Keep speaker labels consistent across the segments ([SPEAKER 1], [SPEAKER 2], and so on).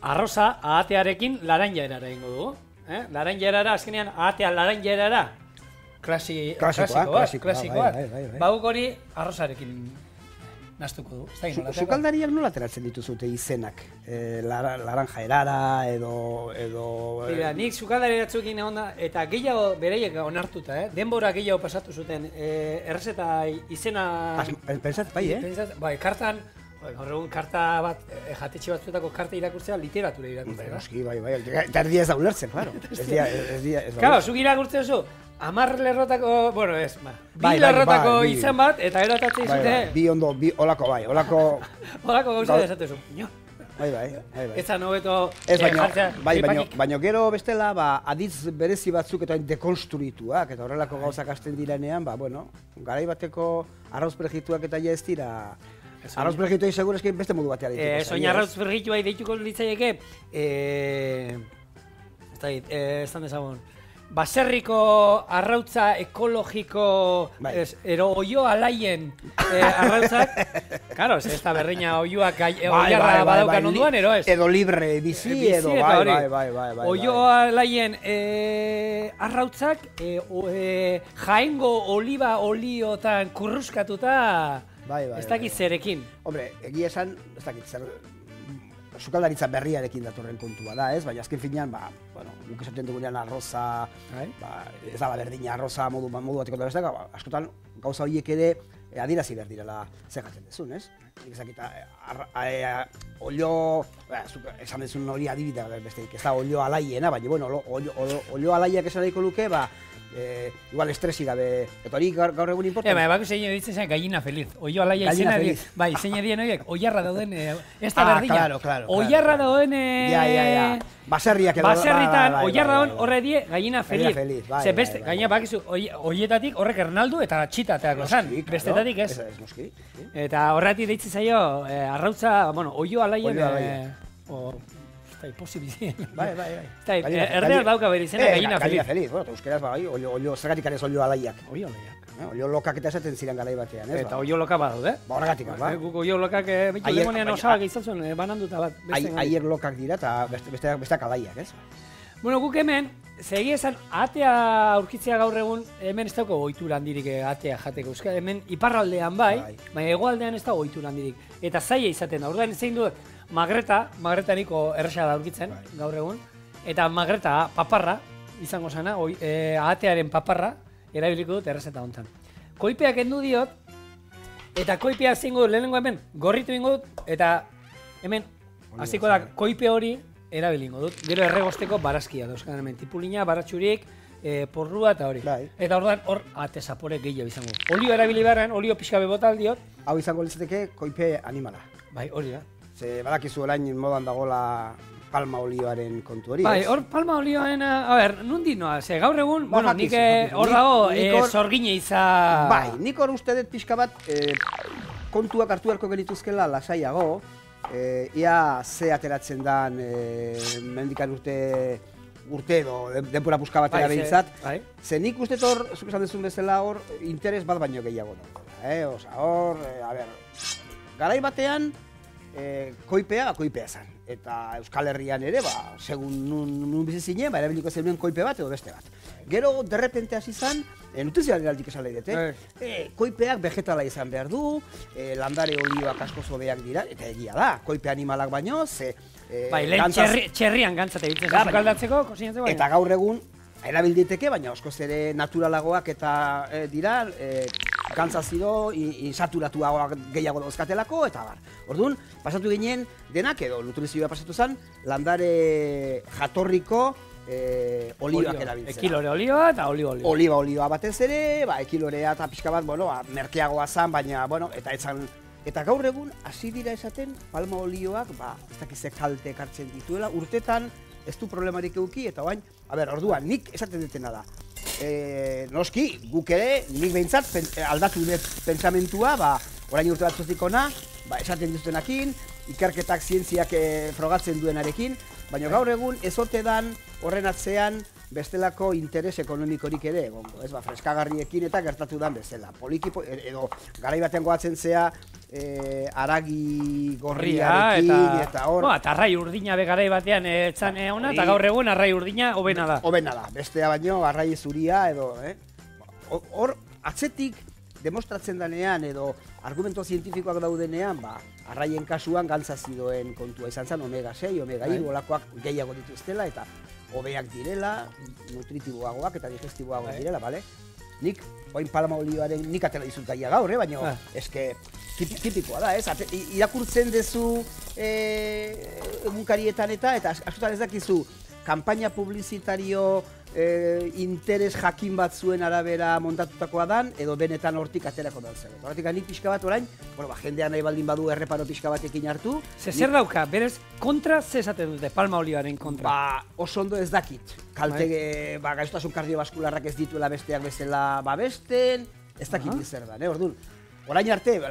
[SPEAKER 1] arroza ahatearekin laranjaerara ingo dugu. Laranjaerara, azkenean ahatea laranjaerara klasikoa. Baguk hori arrozarekin naztuko du.
[SPEAKER 2] Sukaldariak nola ateratzen dituzute izenak? Laranja erara edo...
[SPEAKER 1] Nik sukaldari batzuekin egon da, eta gehiago bereiek onartuta, denbora gehiago pasatu zuten errezeta izena...
[SPEAKER 2] Pensat, bai,
[SPEAKER 1] Bai, kartan, gaur egun karta bat, jatetxe batzuetako karta irakurtzea, literatura irakurtzea.
[SPEAKER 2] Noski, bai, eta erdia ez da ulertzen, claro.
[SPEAKER 1] Claro, zuk irakurtzen oso, 10 lerrotako, bueno ez, bi lerrotako izan bat, eta erotatzen izute...
[SPEAKER 2] Bi ondo, olako bai, olako...
[SPEAKER 1] Olako gauza desatezu,
[SPEAKER 2] Bai.
[SPEAKER 1] Ez da nobeto...
[SPEAKER 2] Baina gero bestela, aditz berezi batzuk eta dekonstruituak, eta horrelako gauzak hasten direnean, garai bateko arroz perejituak eta ja ez dira... Arroz perejituak segura eskin beste modu batean dituko.
[SPEAKER 1] Soin arroz perejituak deituko litzaieke... Ez da dezagun... Baserriko arrautza ekologiko ero oio alaien arrautzak, claro, ez da berreina oioak oiarra badaukan onduan, ero ez?
[SPEAKER 2] Edo libre bizi, edo bai.
[SPEAKER 1] Oio alaien arrautzak jaengo oliba oliotan kurruskatuta ez dakit zerekin.
[SPEAKER 2] Hombre, egia esan, ez dakit zer... Sukaldaritza berriarekin datorren kontua da, ez? Baina azken finean, guk esaten dugunean arroza, ez da berdina arroza modu bateko da bestak, askotan gauza horiek ere adierazi behar direla zegatzen dezun, ez? Ezakita, olio, esan dezun hori adibidea besteik, ez da olio alaiena, baina, olio alaiak esan nahiko luke, igual estresi gabe, eta hori gaur egun importan.
[SPEAKER 1] Bako zein ditzen zen gallina feliz. Oio alaia izena, bai, zein edien horiek, oiarra dauden, ez da berdina. Oiarra dauden... Baserritan, oiarra dauden horre die gallina feliz. Ze beste, gaina bakizu, oietatik horrek ernaldu eta txitateako zan. Bestetatik ez. Eta horretik deitzen zaio, arrautza, oio alaien... Eta posibilizien. Bai. Erdeak dauka bere izena gallina feliz.
[SPEAKER 2] Gallina feliz, bueno, euskeraz olio, zergatik ez olio alaiak. Olio lokak eta esaten ziren garai batean, ez?
[SPEAKER 1] Eta olio loka badaude.
[SPEAKER 2] Horregatik,
[SPEAKER 1] Guk olio lokak bitu demonean osabak izatzen bananduta bat.
[SPEAKER 2] Aier lokak dira eta besteak alaiak, ez?
[SPEAKER 1] Bueno, guk hemen, segi esan, atea aurkitzea gaur egun, hemen ez dauko ohitura handirik atea jateko. Hemen iparraldean bai, baina hegoaldean ez dago ohitura handirik. Eta zaila izaten da, orduan zein dut, Magreta niko erresa da aurkitzen, gaur egun. Eta Magreta paparra, izango zana, ahatearen paparra, erabiliko dut errezeta honetan. Koipeak endu diot, eta koipea zingo dut, lehenengo hemen, gorritu ingo dut, eta hemen, hasiko da, koipe hori erabilingo dut. Gero erregosteko barazkia dauzkan hemen, tipulina, baratxurik, porrua eta hori. Eta orduan hor, ate zapore gehiago izango. Olio erabili beharren, olio pixka bebota aldiot.
[SPEAKER 2] Hau izango litzateke koipe animala.
[SPEAKER 1] Bai, hori da.
[SPEAKER 2] Ze badakizu orain modan dagoela palma olioaren kontu hori,
[SPEAKER 1] bai, hor palma olioaren, nundi noa, ze gaur egun, nik hor dago zorgine izan...
[SPEAKER 2] Bai, nik hor uste dut pixka bat kontuak hartu beharko genituzkela lasaiago, ia ze ateratzen dan mendikan urte edo denpora puska batera behintzat, ze nik uste hor, zuk esan dezun bezala hor, interes bat baino gehiago dagoela, oza, hor, garai batean, koipea zan. Eta Euskal Herrian ere, segun nun bizi zinen, erabiliko zenuen koipe bat edo beste bat. Gero, derrepente hasi zan, nutrizioaren aldik esan lehidete, koipeak vegetala izan behar du, landare olioak asko zobeak dira, eta egia da, koipe animalak baino, ze...
[SPEAKER 1] Bai, lehen txerrian gantzate bitzen zukaldatzeko, kosinatzeko baina.
[SPEAKER 2] Eta gaur egun, erabilditeke, baina askoz ere naturalagoak eta dira, gantzazido, insaturatuagoak gehiago dauzkatelako, eta bar. Orduan, pasatu ginen denak edo nutrizioa pasatu zen, landare jatorriko olioak erabiltzen.
[SPEAKER 1] Ekilore olioa eta olioa.
[SPEAKER 2] Oliba olioa batez ere, ekilorea eta pixka bat, merkeagoa zen, baina, eta etzan... Eta gaur egun, hasi dira esaten, palma olioak, ez dakizek kalte ekartzen dituela, urtetan ez du problemarik euki, eta bain, orduan, nik esaten dutena da. Noski, guk ere, nik behintzat aldatu dut pentsamentua, orain urte batzutik ona, esaten duztenakin, ikerketak zientziak frogatzen duenarekin, baina gaur egun ez ote dan horren atzean bestelako interes ekonomikorik ere egongo, freskagarriekin eta gertatu dan bezala. Poliki, edo garai batean goatzen zea, aragi gorriarekin eta hor.
[SPEAKER 1] Eta arrai urdina begarai batean etzan ona, eta gaur egun arrai urdina hobena da.
[SPEAKER 2] Hobena da, bestea baino arrai zuria edo, hor atzetik demostratzen danean edo argumento zientifikoak daudenean, arraien kasuan gantzazidoen kontua izan zen, omega 6, omega 3, olakoak gehiago dituztela eta hobeak direla, nutritiboagoak eta digestiboagoak direla, bale? Nik, oin palma olioaren nik atela dizut gaia gaur, baina eske tipikoa da, ez? Irakurtzen dezu egunkarietan eta askotan ez dakizu kanpaina publizitario interes jakin bat zuen arabera montatutakoa dan, edo benetan hortik aterako da zer. Hortik nik pixka bat orain, jendean nahi baldin badu erreparo pixka batekin hartu.
[SPEAKER 1] Zer dauka, berez, kontra ze esaten dute palma olioaren kontra?
[SPEAKER 2] Oso ondo ez dakit. Kalte, gaixotasun kardiobaskularrak ez dituela besteak bezala babesten, ez dakit zer da, orduan. Orain arte,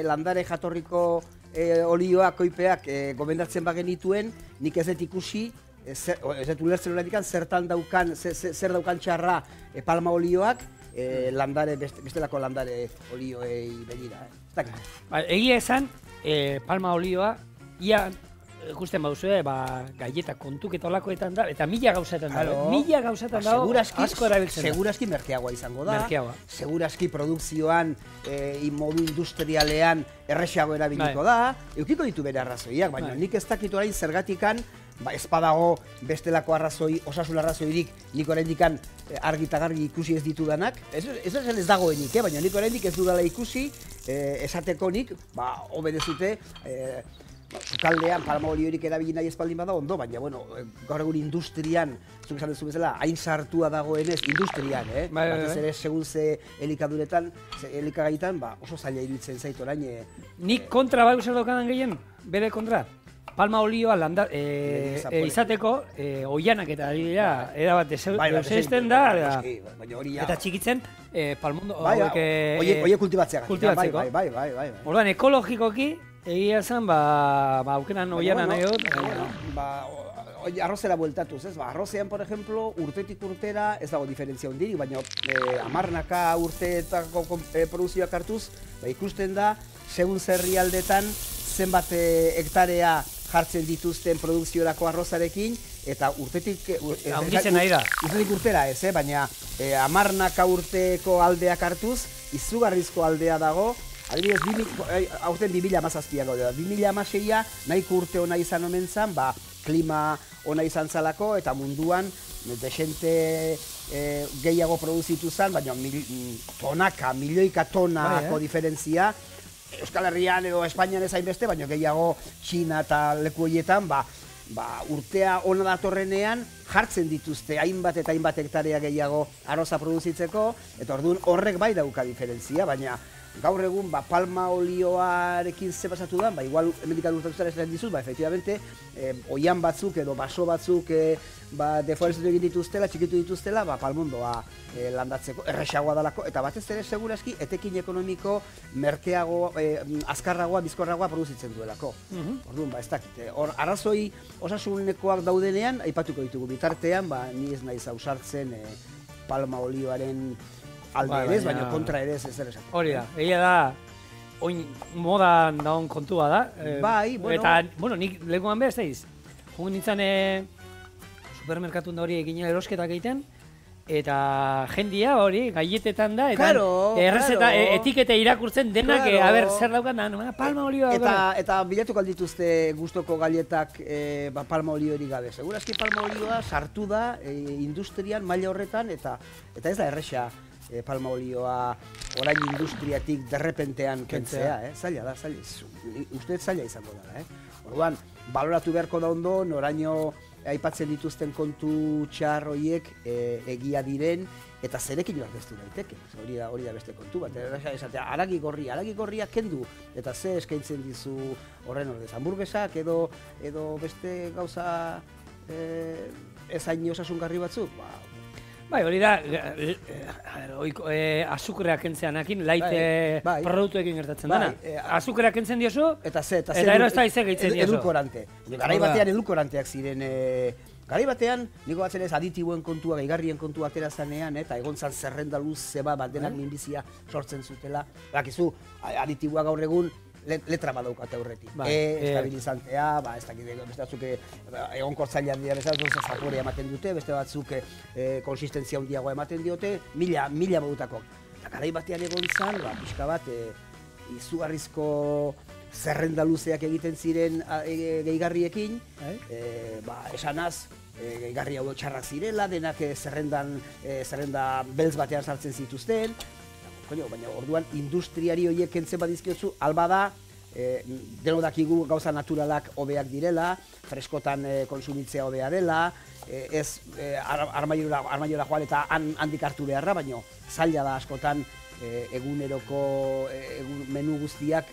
[SPEAKER 2] landare jatorriko olioak, koipeak gomendatzen bagenituen, nik ez dut ikusi, ez dut ulertzen horretik, zer daukan txarra palma olioak bestelako landare olioei begira.
[SPEAKER 1] Egia esan, palma olioa, ia ikusten baduzu, galleta kontuk eta olakoetan da, eta mila gauzetan da. Mila gauzetan da, asko erabiltzen da.
[SPEAKER 2] Segurazki merkeagoa izango da. Segurazki produkzioan, modu industrialean erresago erabiliko da. Eukiko ditu bere arrazoiak, baina nik ez dakit orain zergatikan, ez badago bestelako arrazoi, osasun arrazoirik, nik oraindikan argi eta garbi ikusi ez ditudanak. Ez dagoenik, baina nik oraindik ez dudala ikusi, esateko nik, hobe dezute, sukaldean palma oliorik erabili nahi espaldin bada ondo, baina, gaur egun industrian, zuk esan duzu bezala, hain sartua dagoenez, industrian, batez ere segun ze elikaduretan, elikagaitan, oso zaila iruditzen zait orain.
[SPEAKER 1] Nik kontra bai zer daukadan gehien, bere kontra? Palma olioa izateko, oianak eta ari dira, erabat deusezten da, eta txikitzen, palmondo
[SPEAKER 2] oie kultibatzeko.
[SPEAKER 1] Orduan, ekologikoki, egia zen, aukeran oiana nahi dut.
[SPEAKER 2] Arrozera bueltatuz, ez? Arrozean, por ejemplo, urtetik urtera ez dago diferentzia hondirik, baina 10 urteetako produzioak hartuz, ikusten da, segun herrialdetan zenbat hektarea jartzen dituzten produkziorako arrozarekin, eta urtetik urtera ez, baina 10 urteko aldeak hartuz, izugarrizko aldea dago, adibidez, aurten 2017 gaude da, 2016a nahiko urte ona izan omen zan, klima ona izan zalako, eta munduan desente gehiago produzitu zan, baina milioika tonako diferentzia, Euskal Herrian edo Espainian ez hainbeste, baina gehiago Txina eta leku horietan, urtea ona datorrenean jartzen dituzte hainbat eta hainbat hektarea gehiago arroza produzitzeko, eta orduan horrek bai dauka diferentzia, baina gaur egun palma olioarekin ze pasatu da, igual emendikan urtatuzan ez dizut, efectivamente, oian batzuk edo baso batzuk deforestatu egin dituztela, txikitu dituztela, palmondoa landatzeko, erresagoa dalako, eta batez ere segurazki etekin ekonomiko merkeago, azkarragoa, bizkorragoa produzitzen duelako. Orduan, ez dakit, arrazoi osasunekoak daudenean, aipatuko ditugu bitartean, ni ez naiz ausartzen palma olioaren alde ere ez, baina kontra ere ez zer esatu.
[SPEAKER 1] Hori da, egia da, oin modan daun kontua da. Eta, nik lekuan behar zeiz, jongo nintzen supermerkatun da hori egin erosketak egiten, eta jendia hori, gaietetan da, eta errezeta, etikete irakurtzen denak, zer daukan da, palma olioa.
[SPEAKER 2] Eta bilatuko aldituzte gustoko gaietak palma oliorik gabe. Segurazki palma olioa sartu da industrian, maila horretan, eta ez da erresa palma olioa orain industriatik derrepentean kentzea, zaila da, uste zaila izango da. Orduan, baloratu beharko da ondo, noraino aipatzen dituzten kontu txar horiek egia diren, eta zerekin aurkeztu daiteke. Hori da beste kontu bat. Esatea, aragi gorria kendu, eta ze eskaintzen dizu horren ordez. Hamburguesak edo beste gauza ezain osasungarri batzuk,
[SPEAKER 1] Bai, hori da, azukreak kentzeanakin, laite produktuekin gertatzen dena. Azukreak kentzen diozu, eta ero ez da izan gehitzen diozu.
[SPEAKER 2] Edulkorante. Garai batean edulkoranteak ziren Garai batean, niko batzen ez aditiboen kontua, gehigarrien kontua atera zanean, eta egon zan zerrenda luze bat denak minbizia sortzen zutela. Bakizu, aditiboa gaur egun letra bat daukate aurretik. Estabilizantea, ez dakit, beste batzuk egon kortzailean dira bezala, zaporea ematen dute, beste batzuk konsistentzia handiagoa ematen diote, mila modutako. Eta garai batean egon zan, pixka bat, izugarrizko zerrenda luzeak egiten ziren gehigarriekin, esanaz, gehigarri hau txarrak zirela, denak zerrenda beltz batean sartzen zituzten, baina orduan industriari horiek kentzen badizkiotzu, alba da, deno dakigu gauza naturalak hobeak direla, freskotan konsumitzea hobea dela, ez armailora joan eta handik hartu beharra, baina zaila da askotan eguneroko menu guztiak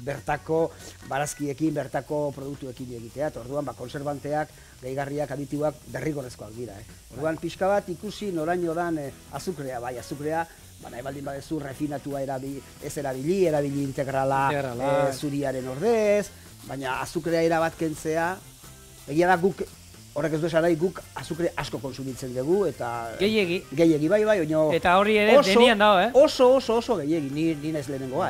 [SPEAKER 2] bertako barazkiekin, bertako produktuekin egitea. Orduan, konservanteak, gehigarriak, aditiboak derrigorrezkoak dira. Orduan, pixka bat ikusi noraino dan azukrea, azukrea, nahi baldin badezu refinatua ez erabili integrala zuriaren ordez, baina azukrea erabat kentzea, egia da guk, horrek ez du esan nahi, guk azukre asko konsumitzen dugu, eta... Gehiegi, bai, oino...
[SPEAKER 1] Eta hori ere denian dago,
[SPEAKER 2] Oso gehiegi, ni naiz lehenengoa,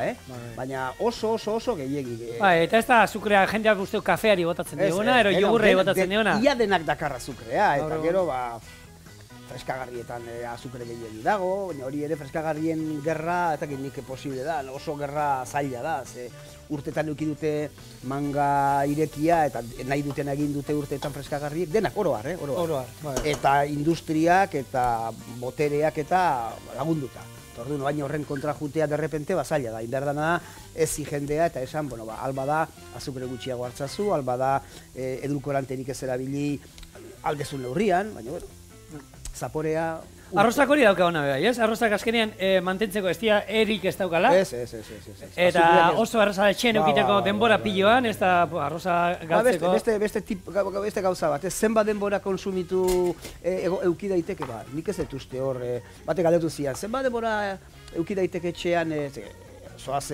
[SPEAKER 2] baina oso gehiegi.
[SPEAKER 1] Eta ez da azukrea jendeak usteo kafeari botatzen diguna, ero jogurrei botatzen diguna.
[SPEAKER 2] Ia denak dakar azukrea, eta gero, freskagarrietan azukre gehiegi dago, baina hori ere freskagarrien gerra, eta nik posible da, oso gerra zaila da, ze urtetan eduki dute manga irekia, eta nahi duten egin dute urteetan freskagarriek, denak oroar. Eta industriak, eta botereak, eta lagunduta. Orduan, baina horren kontra jutea derrepente, zaila da, indar dana ez jendea, eta esan, alba da, azukre gutxiago hartzazu, alba da, edulkoranterik ez erabili aldezun neurrian, baina, zaporea...
[SPEAKER 1] Arrozak hori dauka hona beha, ez? Arrozak azkenean mantentzeko ez dira erik ez daukala.
[SPEAKER 2] Ez.
[SPEAKER 1] Eta oso arroza etxen eukiteko denbora piloan, ez da arroza galtzeko.
[SPEAKER 2] Beste gauza bat, zenbat denbora konsumitu euki daiteke, nik ez dut uste hor, batek galdetu zian, zenbat denbora euki daiteke etxean, zoaz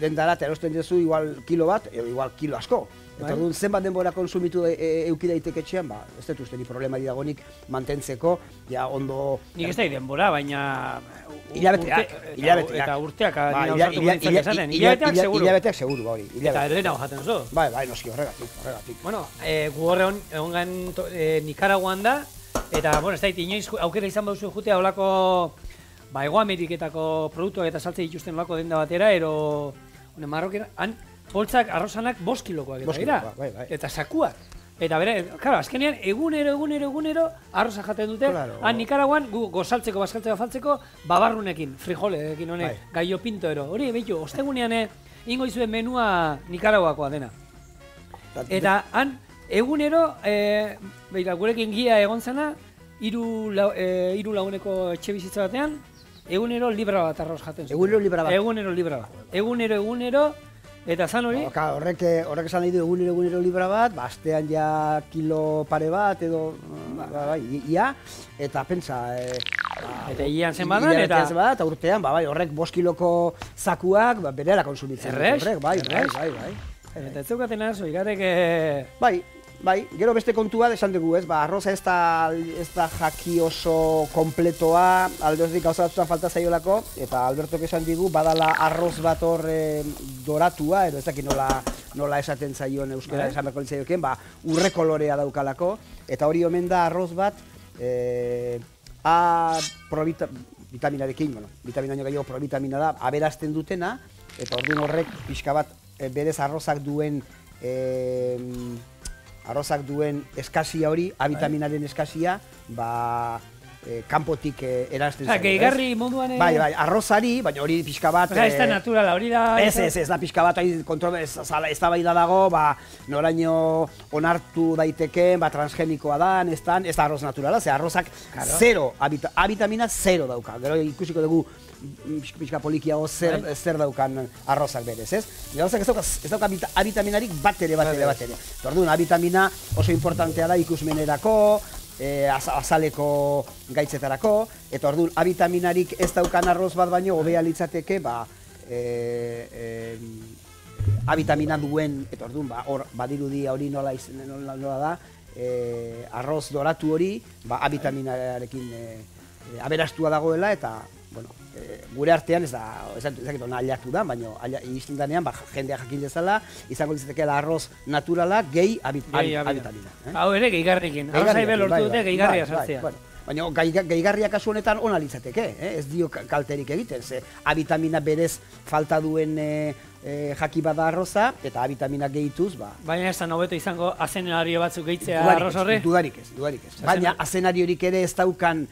[SPEAKER 2] dendara, eta erosten duzu igual kilo bat, igual kilo asko. Eta orduan, zenbat denbora konsumitu euki daiteke etxean, ez dut uste ni problema dagonik mantentzeko, ja ondo...
[SPEAKER 1] Nik ez da denbora, baina...
[SPEAKER 2] Hilabeteak.
[SPEAKER 1] Eta urteak ausartuko nintzen esaten, hilabeteak seguru.
[SPEAKER 2] Hilabeteak seguru, hori.
[SPEAKER 1] Eta erena jaten zo.
[SPEAKER 2] Bai, noski, horregatik.
[SPEAKER 1] Bueno, gu horre hongan Nikaraguan da, eta, ez da, inoiz aukera izan baduzu jutea olako Hego Ameriketako produktuak eta saltze dituzten olako denda batera, ero... Marrokera, han... Poltzak, arrozanak 5 kilokoak eta dira, eta sakuak. Eta bere, claro, azkenean egunero arroza jaten dute. Han Nikaraguan, gozaltzeko, bazkaltzeko, afaltzeko, babarrunekin, frijolekin honek, gaio pinto ero. Hori, behitu, ostegunean ingo izuen menua Nikaraguakoa dena. Eta han, egunero, gurekin gia egon zena, 3 laguneko etxe bizitza batean, egunero libra bat arroz jaten zuten.
[SPEAKER 2] Egunero libra bat.
[SPEAKER 1] Egunero, eta zan hori?
[SPEAKER 2] Horrek esan nahi du egunero libra bat, astean ja kilo pare bat, edo, ia, eta pentsa...
[SPEAKER 1] Eta ian zen badan,
[SPEAKER 2] eta urtean, horrek 5 kiloko zakuak berela konsumitzen.
[SPEAKER 1] Errez?
[SPEAKER 2] Bai.
[SPEAKER 1] Eta ez zeukaten arazo, ikarek...
[SPEAKER 2] Bai, gero beste kontua esan dugu, ez, arroza ez da jaki oso kompletoa, aldeozdik gauza batzutan falta zaiolako, eta Albertok esan digu, badala arroz bat hor doratua, edo ez dakit nola esaten zaion euskara esan berko litzaioken, urre kolorea daukalako, eta hori omen da arroz bat, A vitaminarekin, vitamina gehiago provitamina da, aberazten dutena, eta orduan horrek pixka bat berez arrozak duen eskasia hori, A-vitaminaren eskasia, kanpotik erazten zen.
[SPEAKER 1] Gehigarri moduan...
[SPEAKER 2] Bai, arrozari, baina hori pixka bat...
[SPEAKER 1] Ez da naturala, hori da...
[SPEAKER 2] Ez da pixka bat, ez da bai da dago, noraino onartu daiteken, transgenikoa dan, ez da arroz naturala, ze arrozak zero, A-vitamina zero dauka. Gero ikusiko dugu pixka polikiago zer daukan arrozak berez, ez? Gauzak ez dauka A-vitaminarik bat ere. Orduan, A-vitamina oso importantea da ikusmenerako, azaleko gaitzetarako, eta orduan A-vitaminarik ez daukan arroz bat baino hobea litzateke A-vitamina duen, eta orduan badirudi hori nola da, arroz doratu hori, A vitaminarekin aberastua dagoela, eta, bueno, gure artean ez dakit ona aldatu da, baina iristen danean jendea jakin dezala, izango litzatekeela arroz naturala gehi A vitamina.
[SPEAKER 1] Hau ere gehigarrikin, arroza ibe lortu dute gehigarria sartzea.
[SPEAKER 2] Baina gehigarria kasu honetan ona litzateke, ez dio kalterik egiten, ze A vitamina berez falta duen jaki bada arroza, eta A vitamina gehituz,
[SPEAKER 1] Baina ez da hobeto izango azenario batzuk gehitzea arroz horre?
[SPEAKER 2] Dudarik ez. Baina azenariorik ere ez daukan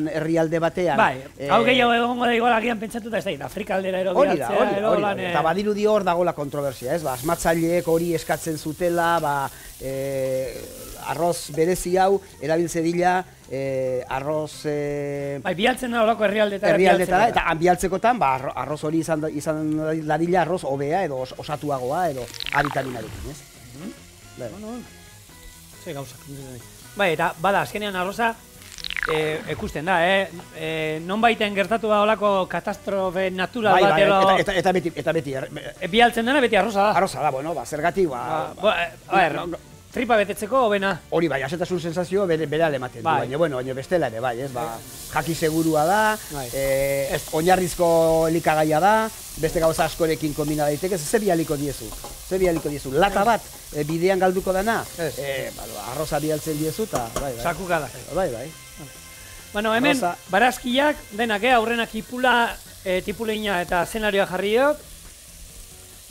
[SPEAKER 2] herrialde batean.
[SPEAKER 1] Bai, hau gehiago egongo da igual agian pentsatuta ez da, Afrika aldera ero bilatzea,
[SPEAKER 2] hori da, eta badirudi hor dagoela kontroversia, ez? Asmatzaileek hori eskatzen zutela, arroz berezi hau, erabiltze dila, arroz...
[SPEAKER 1] Bai, bialtzen da horako herrialdetara.
[SPEAKER 2] Eta bialtzekotan, arroz hori izan dadila arroz hobea edo osatuagoa edo A vitaminarekin, ez?
[SPEAKER 1] Ze gauzak. Bai, eta bada, azkenean arroza, ikusten da, non baiten gertatu da olako katastrofe natural bat edo...
[SPEAKER 2] Eta beti...
[SPEAKER 1] Bialtzen dena beti arroza da.
[SPEAKER 2] Arroza da, bueno, zergatik,
[SPEAKER 1] tripa betetzeko hobena.
[SPEAKER 2] Hori bai, asetasun sensazio bere alematen du, baina bestela ere, bai, ez, jaki segurua da, oinarrizko elikagaia da, beste gauza askorekin kombina daiteke, ze bialiko diezu, lata bat bidean galduko dana, arroza bialtzen diezu, eta bai.
[SPEAKER 1] Sakuka da.
[SPEAKER 2] Bai.
[SPEAKER 1] Bueno, hemen, barazkiak denak, aurrenak tipuleina eta zenarioa jarri dut,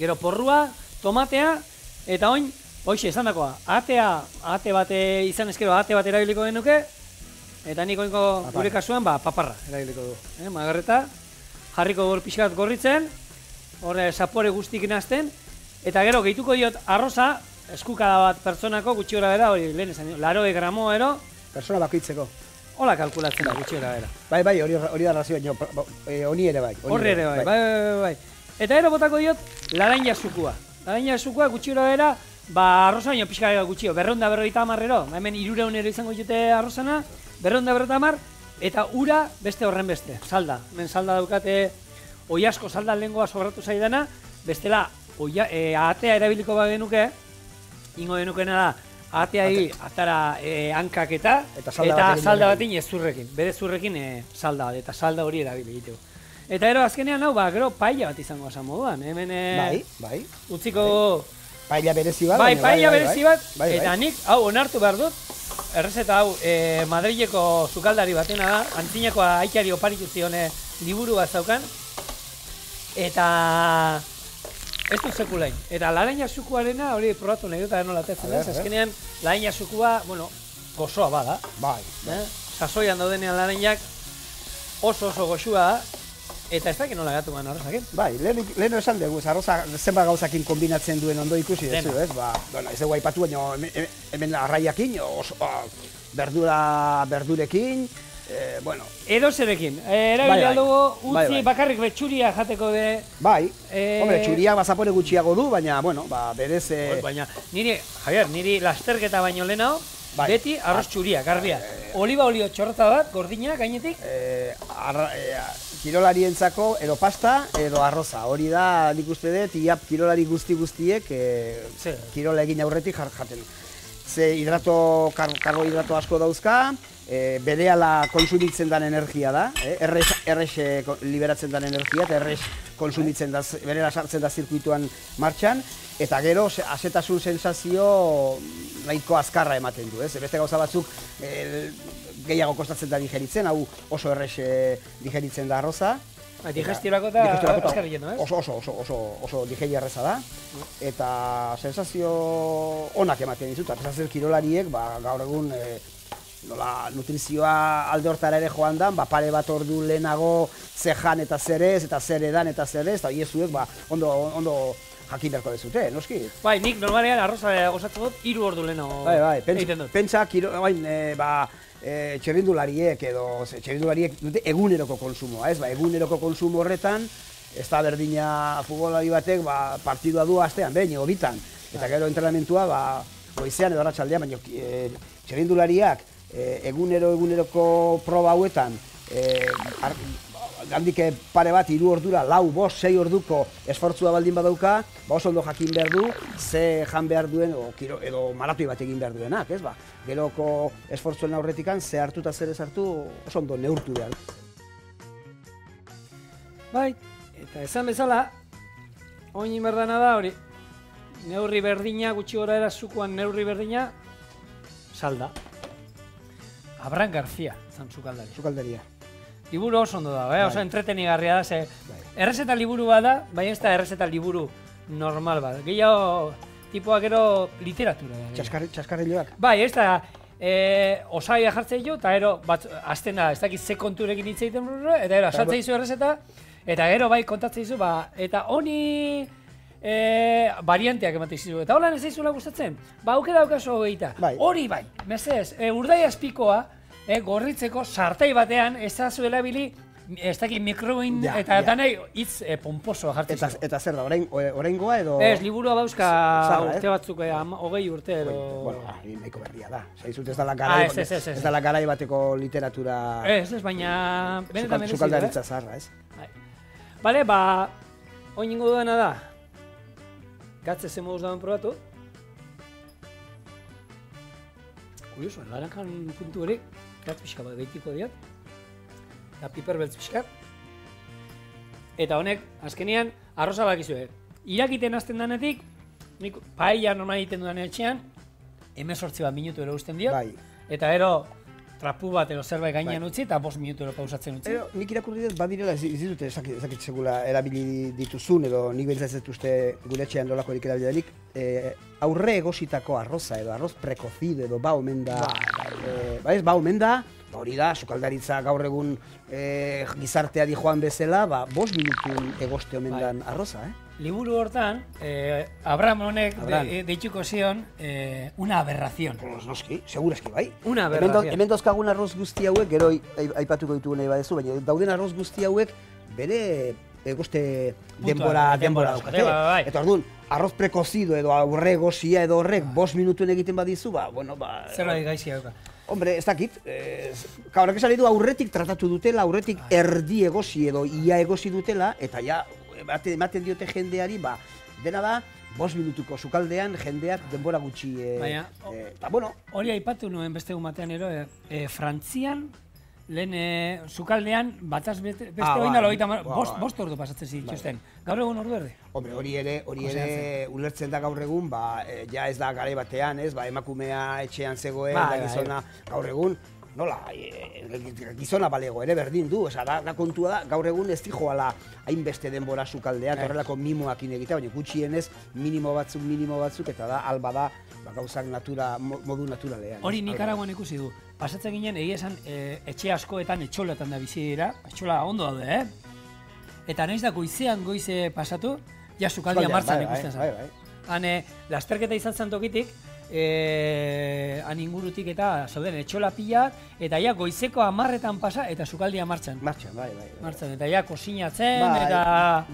[SPEAKER 1] gero porrua, tomatea, eta oin, hoxe, esan dakoa, ate bate izan ezkero, ate bat erabiliko genuke, eta nik oinko gure kasuan, paparra erabiliko du. Magarreta, jarriko pixkat gorritzen, horre sapore guztik nazten, eta gero gehituko diot arroza, eskukada bat pertsonako gutxi gora bera, hori lehen esan, 80 gramo ero.
[SPEAKER 2] Persona bakoitzeko.
[SPEAKER 1] Hola kalkulatzen da gutxi gora bera.
[SPEAKER 2] Bai, hori da razioa, honi ere bai.
[SPEAKER 1] Horre ere bai. Eta gero botako diot, laranja zukua. Laranja zukua gutxi gora bera, arroza baino pixka gutxio, 250 ero, hemen 300 ero izango dute arrozana, 250, eta ura beste horren beste, salda. Hemen salda daukate, oiasko salda lehengoa sobratu zaidana, bestela atea erabiliko bagenuke, ingo genukena da, ateai atara hankak eta salda batin ezurrekin, bere zurrekin salda bat, eta salda hori erabili egiteko. Eta gero azkenean hau, gero paella bat izango esan moduan, hemen utziko...
[SPEAKER 2] Paella berezi bat.
[SPEAKER 1] Paella berezi bat, eta nik, hau, onartu behar dut, errezeta hau, Madrileko sukaldari batena da, antzinako aitari oparitu zion liburu bat zaukan, eta ez dut sekulain. Eta laranja zukuarena, hori probatu nahi dut, nola tezen ez, azkenean, laranja zukua, bueno, gozoa bada.
[SPEAKER 2] Bai.
[SPEAKER 1] Sasoian daudenean laranjak oso goxua da, eta ez dakit nola gatu gana arrozakin.
[SPEAKER 2] Bai, leheno esan dugu, arroza zenbat gauzakin kombinatzen duen ondo ikusi dezu, ez? Ez dugu aipatu, baina hemen arraiakin, berdurekin, bueno...
[SPEAKER 1] Edo zerekin, erabili aldugu utzi bakarrik betxuria jateko de...
[SPEAKER 2] Bai, hombre, txuria bazapore gutxiago du, baina, bueno, berez...
[SPEAKER 1] Baina, niri lasterketa baino lehenago, beti arroz txuria, garbia. Oliba olio txorrota bat, gordina, gainetik?
[SPEAKER 2] Kirolarientzako edo pasta edo arroza. Hori da, nik uste dut, kirolari guztiek kirola egin aurretik jaten. Ze karbohidrato asko dauzka, berehala konsumitzen den energia da, errex liberatzen den energia, eta errex konsumitzen da, berehala sartzen da zirkuituan martxan, eta gero azetasun sensazio nahiko azkarra ematen du, beste gauza batzuk gehiago kostatzen da digeritzen, hau oso errex digeritzen da arroza.
[SPEAKER 1] Digestiorako eta azkarri jeno, ez?
[SPEAKER 2] Oso digeri erreza da, eta sensazio onak ematen dizut, eta kirolariek gaur egun nutrizioa alde hortara ere joan da, pare bat ordu lehenago zejan eta zerez, eta zeredan eta zerez, eta hiezuek ondo jakin berko dezute, noski?
[SPEAKER 1] Bai, nik normalean arroza gozatzen dut 3 ordu lehenago egiten dut.
[SPEAKER 2] Pentsa, txerrindulariek dute eguneroko konsumoa, ez? Eguneroko konsumo horretan, ez da berdina futbolari batek partidua du astean, behin, ego bitan. Eta gero entrenamentua, goizean edo arratsaldean, baina txerrindulariak eguneroko proba hauetan handik pare bat, 3 ordura, 4, 5, 6 orduko esfortzua baldin badauka, oso ondo jakin behar du, ze jan behar duen, edo maratoi bat egin behar duenak, ez ba? Geroko esfortzuen aurretikan, ze hartu eta zer ez hartu, oso ondo neurtu behar.
[SPEAKER 1] Bai, eta esan bezala, oin berdana da hori, neurri berdina, gutxi gora erazukoan neurri berdina, salda. Abraham García, zan sukaldari.
[SPEAKER 2] Sukaldaria.
[SPEAKER 1] Liburu oso ondo da, oso entretenigarria da, ze errezeta liburu bada, baina ez da errezeta liburu normal bat. Gehiago, tipoak gero literatura da.
[SPEAKER 2] Txaskarriloak.
[SPEAKER 1] Bai, ez da, osaia jartzen jo, eta gero, azten da, ez dakit ze konturekin hitz egiten eta gero, asaltzen dizu errezeta, eta gero bai kontatzen dizu, eta honi varianteak ematen dizu. Eta holan ez daizula gustatzen, aukera daukazu hogeita. Hori bai, mesedez, urdai azpikoa, gorritzeko sartai batean ez da zuela bili, ez dakit mikroin eta danai hitz pomposoa jartzen zu. Eta
[SPEAKER 2] zer da, oraingoa edo...
[SPEAKER 1] Ez, liburua bauzka urte batzuk, 20 urte edo...
[SPEAKER 2] Bueno, nahiko berria da. Zaizut ez dela garai bateko literatura...
[SPEAKER 1] Ez, baina...
[SPEAKER 2] Sukaldaritza zarra, ez?
[SPEAKER 1] Bale, oin ingo duena da, gatze ze moduz dagoen probatu. Kurioso, laranjan puntu hori, gatz pixka bat behitiko diat. Eta piper beltz pixkat. Eta honek, azkenean, arroza bakizue. Irakiten hasten danetik, nik paella normal egiten dudan etxean, 18 minutu ero usten dio. Eta ero, trapu bat edo zerbait gainean utzi eta 5 minutu ero pausatzen utzi.
[SPEAKER 2] Nik irakurri dut badirela ez ditute ezakitzegula erabili dituzun edo nik behintzat ez uste gure etxean nolako erik erabilidanik. Aurre egositako arroza edo arroz prekocido edo ba omen da. Ba omen da, hori da, sukaldaritza gaur egun gizarteari joan bezala, 5 minutun egoste omen dan arroza,
[SPEAKER 1] Liburu hortan, Abraham honek deituko zion una aberración.
[SPEAKER 2] Noski, segurazki bai.
[SPEAKER 1] Una aberración.
[SPEAKER 2] Hemen dauzkagun arroz guzti hauek, gero aipatuko ditugu nahi badezu, baina dauden arroz guzti hauek bere egoste denbora daukate. Eta orduan, arroz prekocido edo aurre egozia edo horrek 5 minutuen egiten badizu,
[SPEAKER 1] zerbait gaizia dauka.
[SPEAKER 2] Hombre, ez dakit, horrek esan du aurretik tratatu dutela, aurretik erdi egozi edo ia egozi dutela, eta ja, ematen diote jendeari, dena da, 5 minutuko sukaldean jendeak denbora gutxi...
[SPEAKER 1] Baina, hori aipatu nuen beste gumatean ero, Frantzian, lehen sukaldean, bataz beste oina logeita, 5 ordu pasatzen zituzten. Gaur egun ordu erde?
[SPEAKER 2] Hombre, hori ere ulertzen da gaur egun, ja ez da garai batean, ez, emakumea etxean zegoen, gizona gaur egun, nola, gizona balego ere berdin du, da kontua da, gaur egun ez dijoala hainbeste denbora sukaldean, horrelako mimoakin egitea, baina gutxienez minimo batzuk, eta da, alba da, gauzak modu naturalean.
[SPEAKER 1] Hori Nikaraguan ikusi du, pasatzen ginen, egia esan, etxe askoetan etxoletan da bizi dira, etxola ondo daude, Eta nahiz da goize pasatu, ja sukaldia martzan ikusten zen. Han, lasterketa izan zen tokitik, han ingurutik eta zauden etxola pila, eta ja goizeko 10etan pasa eta sukaldia martxan. Martxan, eta ja kosinatzen, eta...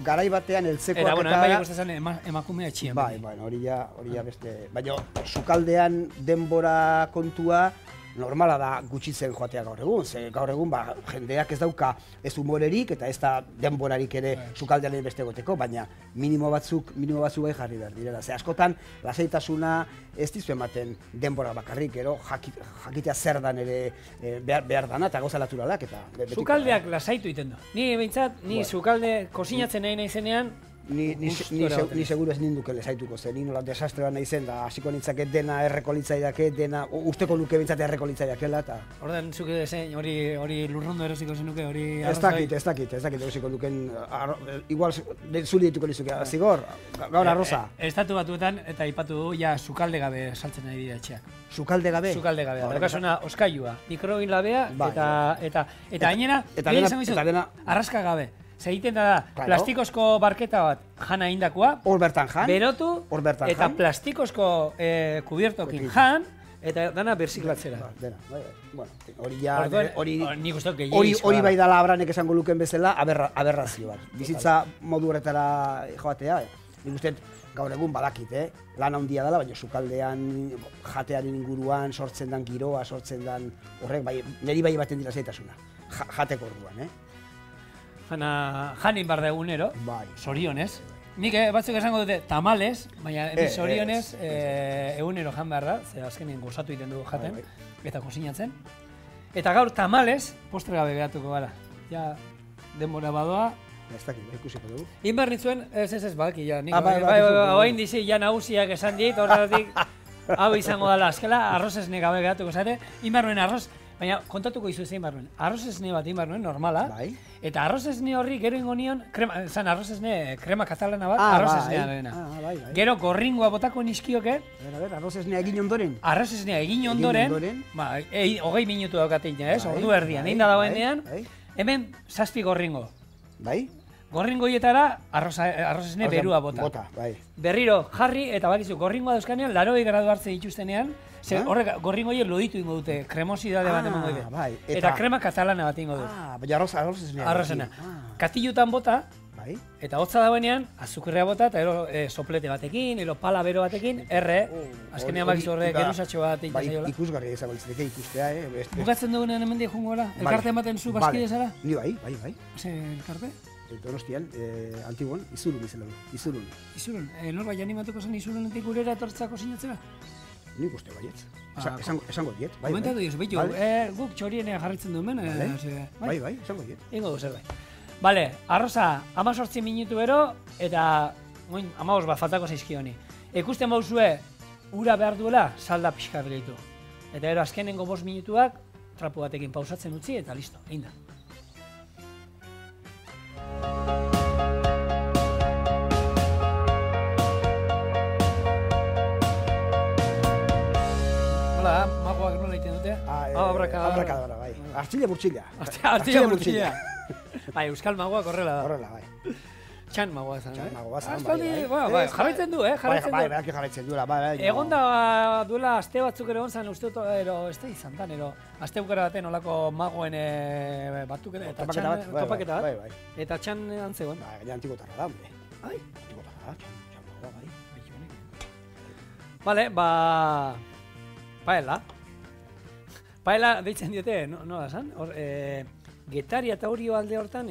[SPEAKER 2] Garai batean eltzekoak
[SPEAKER 1] eta... Eta, bai ikusten zen emakumea etxien.
[SPEAKER 2] Hori ja beste... Baina, sukaldean denbora kontua, normala da gutxitzen joatea gaur egun, ze gaur egun jendeak ez dauka ez humorerik eta ez da denborarik ere sukaldean beste egoteko, baina minimo batzuk bai jarri behar direla. Ze askotan, lasaitasuna ez dizu ematen denbora bakarrik, ero jakitea zer dan ere behar dana eta gauza naturalak eta...
[SPEAKER 1] Sukaldeak lasaitu egiten du. Ni behintzat, sukalde kosinatzen nahi zenean,
[SPEAKER 2] Ni seguro ez ninduke lezaituko zen, ni nola desastre bat nahi zen, da hasiko nintzaket dena errekolitzaideake, dena usteko luke bintzat errekolitzaideakela, eta...
[SPEAKER 1] Ordean, zuke dezen, hori lurrondo erosiko zenuke, hori...
[SPEAKER 2] Ez dakit erosiko duken, igual zuli dituko nizuke, zigor, gaur arroza.
[SPEAKER 1] Estatu batuetan, eta ipatu du, ja, sukalde gabe saltzen nahi dira etxeak.
[SPEAKER 2] Sukalde gabe?
[SPEAKER 1] Sukalde gabe, daukasuna oskailua, mikrobin labea, eta gainera, arraska gabe. Egiten da, plastikozko barketa bat jana indakoa,
[SPEAKER 2] hor bertan jan,
[SPEAKER 1] berotu, eta plastikozko kubiertokin jan, eta dana berziklatzera.
[SPEAKER 2] Hori bai dala Abranek esango luken bezala, aberrazio bat. Bizitza modu horretara joatea, nik uste gaur egun badakit, lan handia dela, baina sukaldean jatearen inguruan sortzen dan giroa, sortzen dan horrek, niri bai baten dira zaitasuna, jateko orduan,
[SPEAKER 1] janin bar da egunero,
[SPEAKER 2] Bai.
[SPEAKER 1] sorionez. Nik batzuk esango dute tamales, baina sorionez egunero jan behar da, ze azkenin gozatu egiten dugu jaten, eta kozinatzen. Eta gaur tamales, postre gabe behatuko gara. Ja, denbora badoa.
[SPEAKER 2] Ez dakit, ikusiko dugu.
[SPEAKER 1] Inbar nitzuen, ez, badaki, ja, nik hain dizi, ja nagusiak esan dit, horretik, hau izango dela, azkela, arroz esne gabe behatuko zate, inbar nuen arroz, baina kontatuko izu zein inbar nuen, arroz esne bat inbar nuen, normala, eta arroz esne horri gero ingo nion, zan arroz esne krema katalana bat, arroz esnea dena. Gero gorringoa botako nizkioke.
[SPEAKER 2] Arroz esnea egin ondoren?
[SPEAKER 1] Arroz esnea egin ondoren, 20 minutu daukatein, ordu erdian, egin da dagoenean, hemen 7 gorringo.
[SPEAKER 2] Bai?
[SPEAKER 1] Gorringo hietara arroz esne berua bota. Berriro jarri eta bakizu gorringoa dauzkanean 80 gradu hartzen dituztenean, ze horrek gorringo hie loditu ingo dute, kremosidade bat emango dute. Eta krema katalana bat ingo dute.
[SPEAKER 2] Baina arroz esnea.
[SPEAKER 1] Arroz esnea. Katilutan bota, eta hotza dagoenean, azukrea bota eta ero soplete batekin, ero pala bero batekin, azkenean bakizu horrek gerusatxo bat egin zaiola.
[SPEAKER 2] Ikusgarria izango litzateke ikustea,
[SPEAKER 1] Bukatzen dugunen hemendik jungo gara? Elkarte ematen zu bazkide zara?
[SPEAKER 2] Ni bai.
[SPEAKER 1] Ze elkarte?
[SPEAKER 2] Donostian, Antiguan, Izurun izan dugu.
[SPEAKER 1] Izurun? Norba janimatuko zen Izurunetik gurera etortzako sinatzera?
[SPEAKER 2] Nik uste baietz. Esango diet.
[SPEAKER 1] Komentatu diozu, bitu, guk txorienea jarritzen duen,
[SPEAKER 2] Bai, esango diet.
[SPEAKER 1] Ingo du zerbait. Bale, arroza 18 minutu ero, eta 15 bat faltako zaizki honi. Ikusten bauzue, ura behar duela, salda pixka bereitu. Eta ero azkenengo 5 minutuak, trapu batekin pausatzen utzi, eta listo, egin da. Hola, magoak nola egiten dute?
[SPEAKER 2] Abrakadabra, bai. Artzila burtsila.
[SPEAKER 1] Artzila burtsila. Bai, euskal magoak horrela da.
[SPEAKER 2] Horrela, bai.
[SPEAKER 1] Txan magoa zan,
[SPEAKER 2] bai.
[SPEAKER 1] Jarraitzen du,
[SPEAKER 2] jarraitzen du.
[SPEAKER 1] Egon da duela aste batzuk ere gontzan, uste dut, ez da izan dan, aste bukera baten olako magoen batuk ere, topaketa bat, eta txan antzegoen.
[SPEAKER 2] Gaina antikotarra da, hombre.
[SPEAKER 1] Ai?
[SPEAKER 2] Antikotarra da, txan magoa, bai.
[SPEAKER 1] Bale, paella. Paella deitzen diote, nola zan? Getaria eta Orio alde hortan,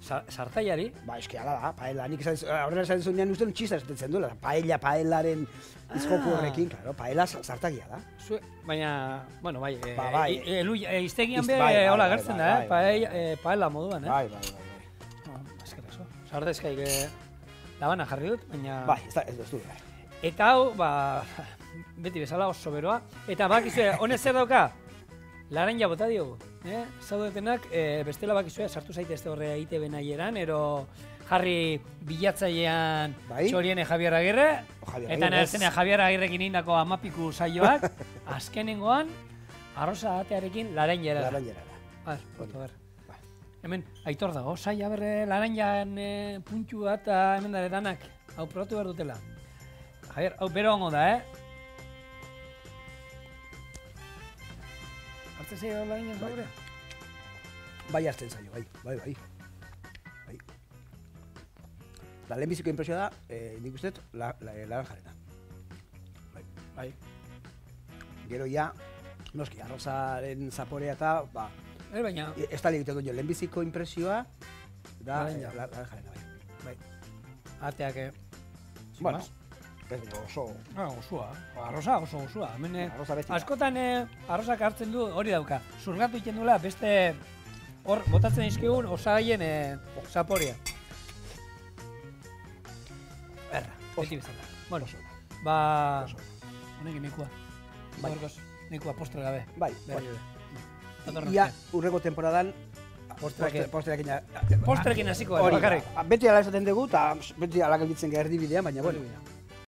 [SPEAKER 1] sartaiari.
[SPEAKER 2] Ba, eski ala da, paella. Nik horrela esan zunean uste txista esaten duela. Paellaren izkoku horrekin, claro, paella sartagia da.
[SPEAKER 1] Baina, bueno, bai, iztegian be, hola gertzen da, paella moduan,
[SPEAKER 2] Bai.
[SPEAKER 1] Azkerazo. Sardezkaik labana jarri dut, baina...
[SPEAKER 2] Bai, ez du.
[SPEAKER 1] Eta hau, beti bezala oso beroa. Eta bakizue, honez zer dauka? Laranja bota diogu. Zaudetenak, bestela bakizue, sartu zaitezte horre ITB nahieran, ero jarri bilatzailean Txoriene Javier Agirre, eta nahertzenea Javier Agirrekin indako amapiku saioak, azkenengoan, arroza atearekin laranjera. Ber. Hemen, aitor dago, saia berre laranjan puntua eta hemen dara danak, hau probatu behar dutela. Javier, hau bero hongo da, Hartzen zaio laranjan zaure?
[SPEAKER 2] Bai hartzen zaio, bai. Da, lehenbiziko impresioa da, nik uste dut, laranjarena. Bai. Gero ja, noski, arrozaren zaporea eta,
[SPEAKER 1] baina...
[SPEAKER 2] Ez da egiten duen, lehenbiziko impresioa da laranjarena, bai.
[SPEAKER 1] Ateak,
[SPEAKER 2] bueno, oso...
[SPEAKER 1] Osua, arroza oso osua. Askotan arrozak hartzen du hori dauka. Zurgatu egiten duela beste hor botatzen izkigun osagaien zaporea. Beti bezala. Bueno, honekin nikua. Nikua postre gabe.
[SPEAKER 2] Bai. Ia urreko temporadan postrekin hasiko gara. Beti ala esaten dugu, eta beti ala gelditzen gara erdibidean, baina bueno.